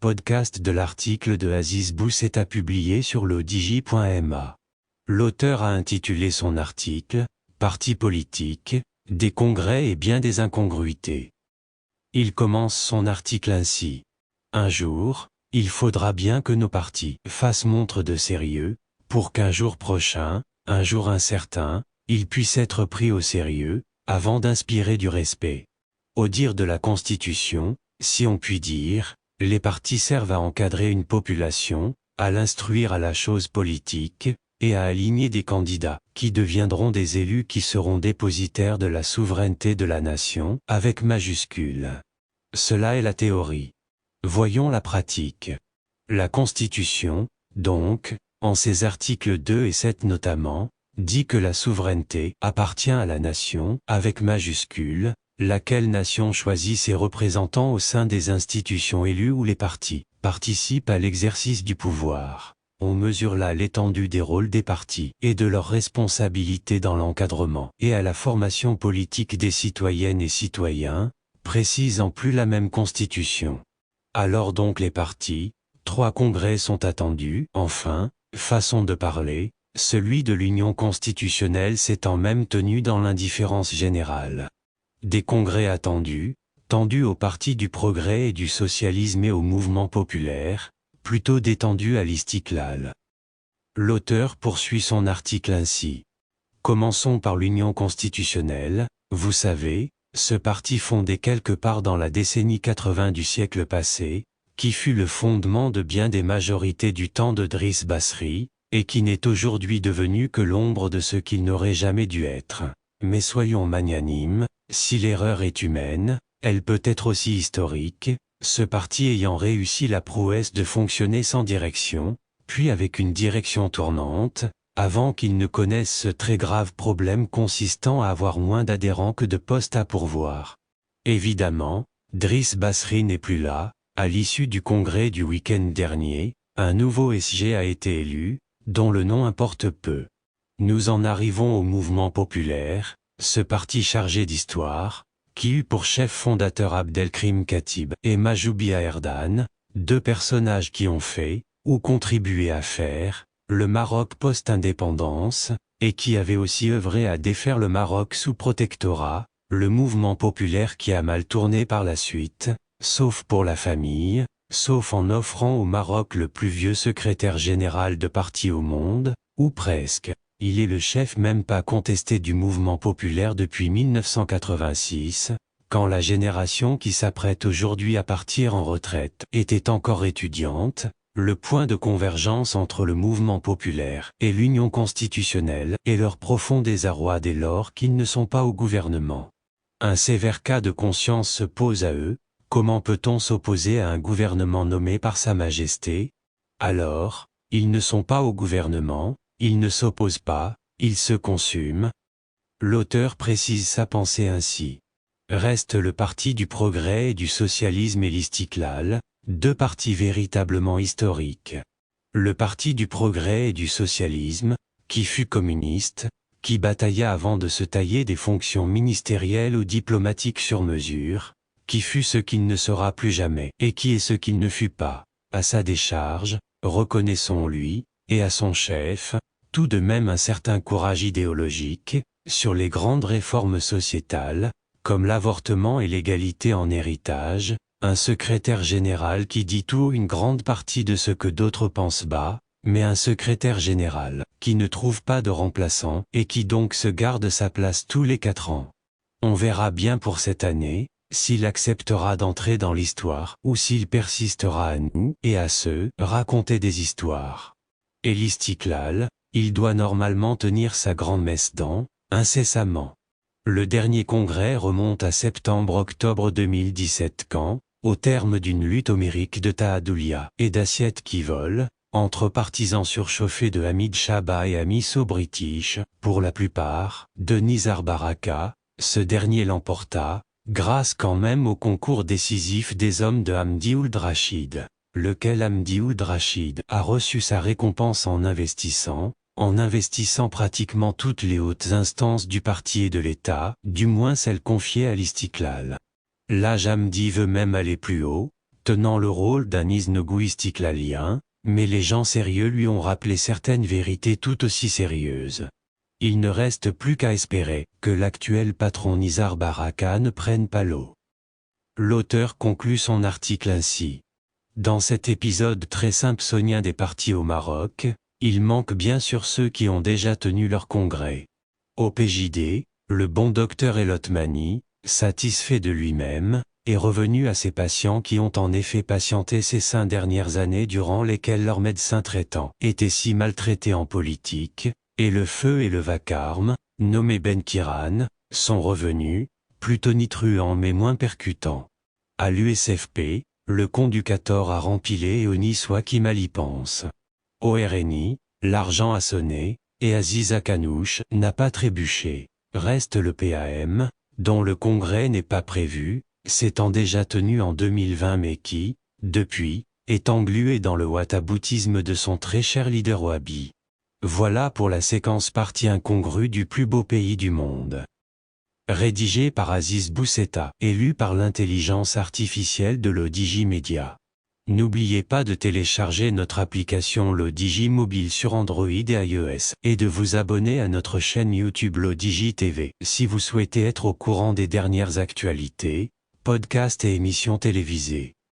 podcast de l'article de Aziz Bousseta publié sur lodigi.ma. L'auteur a intitulé son article « Partis politiques, des congrès et bien des incongruités ». Il commence son article ainsi. Un jour, il faudra bien que nos partis fassent montre de sérieux, pour qu'un jour prochain, un jour incertain, ils puissent être pris au sérieux, avant d'inspirer du respect. Au dire de la Constitution, si on peut dire, les partis servent à encadrer une population, à l'instruire à la chose politique, et à aligner des candidats, qui deviendront des élus qui seront dépositaires de la souveraineté de la nation, avec majuscule. Cela est la théorie. Voyons la pratique. La Constitution, donc, en ses articles 2 et 7 notamment, dit que la souveraineté appartient à la nation, avec majuscule, laquelle nation choisit ses représentants au sein des institutions élues où les partis participent à l'exercice du pouvoir. On mesure là l'étendue des rôles des partis et de leurs responsabilités dans l'encadrement et à la formation politique des citoyennes et citoyens, précise en plus la même Constitution. Alors donc les partis, 3 congrès sont attendus, enfin, façon de parler, celui de l'Union constitutionnelle s'étant même tenu dans l'indifférence générale. Des congrès attendus, tendus au Parti du Progrès et du Socialisme et au mouvement populaire, plutôt détendus à l'Istiklal. L'auteur poursuit son article ainsi. Commençons par l'Union constitutionnelle, vous savez, ce parti fondé quelque part dans la décennie 80 du siècle passé, qui fut le fondement de bien des majorités du temps de Driss Basri, et qui n'est aujourd'hui devenu que l'ombre de ce qu'il n'aurait jamais dû être. Mais soyons magnanimes, si l'erreur est humaine, elle peut être aussi historique, ce parti ayant réussi la prouesse de fonctionner sans direction, puis avec une direction tournante, avant qu'il ne connaisse ce très grave problème consistant à avoir moins d'adhérents que de postes à pourvoir. Évidemment, Driss Basri n'est plus là, à l'issue du congrès du week-end dernier, un nouveau SG a été élu, dont le nom importe peu. Nous en arrivons au mouvement populaire, ce parti chargé d'histoire, qui eut pour chef fondateur Abdelkrim Khatib et Majoubia Erdan, 2 personnages qui ont fait, ou contribué à faire, le Maroc post-indépendance, et qui avait aussi œuvré à défaire le Maroc sous protectorat, le mouvement populaire qui a mal tourné par la suite, sauf pour la famille, sauf en offrant au Maroc le plus vieux secrétaire général de parti au monde, ou presque. Il est le chef même pas contesté du mouvement populaire depuis 1986, quand la génération qui s'apprête aujourd'hui à partir en retraite était encore étudiante, le point de convergence entre le mouvement populaire et l'Union constitutionnelle est leur profond désarroi dès lors qu'ils ne sont pas au gouvernement. Un sévère cas de conscience se pose à eux, comment peut-on s'opposer à un gouvernement nommé par Sa Majesté? Alors, ils ne sont pas au gouvernement, ils ne s'opposent pas, ils se consument. L'auteur précise sa pensée ainsi. Reste le Parti du Progrès et du Socialisme et l'Istiklal, 2 partis véritablement historiques. Le Parti du Progrès et du Socialisme, qui fut communiste, qui batailla avant de se tailler des fonctions ministérielles ou diplomatiques sur mesure, qui fut ce qu'il ne sera plus jamais et qui est ce qu'il ne fut pas, à sa décharge, reconnaissons-lui, et à son chef, tout de même un certain courage idéologique, sur les grandes réformes sociétales, comme l'avortement et l'égalité en héritage, un secrétaire général qui dit tout une grande partie de ce que d'autres pensent bas, mais un secrétaire général, qui ne trouve pas de remplaçant et qui donc se garde sa place tous les 4 ans. On verra bien pour cette année, s'il acceptera d'entrer dans l'histoire ou s'il persistera à nous et à ceux raconter des histoires. Et l'Istiklal, il doit normalement tenir sa grande messe incessamment. Le dernier congrès remonte à septembre-octobre 2017 quand, au terme d'une lutte homérique de Tahadoulia et d'assiettes qui volent, entre partisans surchauffés de Hamid Chaba et Amiso British, pour la plupart, de Nizar Baraka, ce dernier l'emporta, grâce quand même au concours décisif des hommes de Hamdi Ould Rachid, lequel Hamdi Ould Rachid a reçu sa récompense en investissant pratiquement toutes les hautes instances du parti et de l'État, du moins celles confiées à l'Istiklal. Là Hamdi veut même aller plus haut, tenant le rôle d'un Iznogu istiklalien, mais les gens sérieux lui ont rappelé certaines vérités tout aussi sérieuses. Il ne reste plus qu'à espérer que l'actuel patron Nizar Baraka ne prenne pas l'eau. L'auteur conclut son article ainsi. Dans cet épisode très simpsonien des partis au Maroc, il manque bien sûr ceux qui ont déjà tenu leur congrès. Au PJD, le bon docteur Elotmani, satisfait de lui-même, est revenu à ses patients qui ont en effet patienté ces 5 dernières années durant lesquelles leurs médecins traitants étaient si maltraités en politique, et le feu et le vacarme, nommé Ben Kiran, sont revenus, plus tonitruants mais moins percutants. À l'USFP, le conducator a rempilé et au Niçois qui mal y pense. Au RNI, l'argent a sonné, et Aziz Akanouche n'a pas trébuché. Reste le PAM, dont le congrès n'est pas prévu, s'étant déjà tenu en 2020 mais qui, depuis, est englué dans le wahhaboutisme de son très cher leader wahhabi. Voilà pour la séquence partie incongrue du plus beau pays du monde. Rédigé par Aziz Bousseta et lu par l'intelligence artificielle de l'Odigi Media. N'oubliez pas de télécharger notre application l'Odigi Mobile sur Android et iOS et de vous abonner à notre chaîne YouTube l'Odigi TV si vous souhaitez être au courant des dernières actualités, podcasts et émissions télévisées.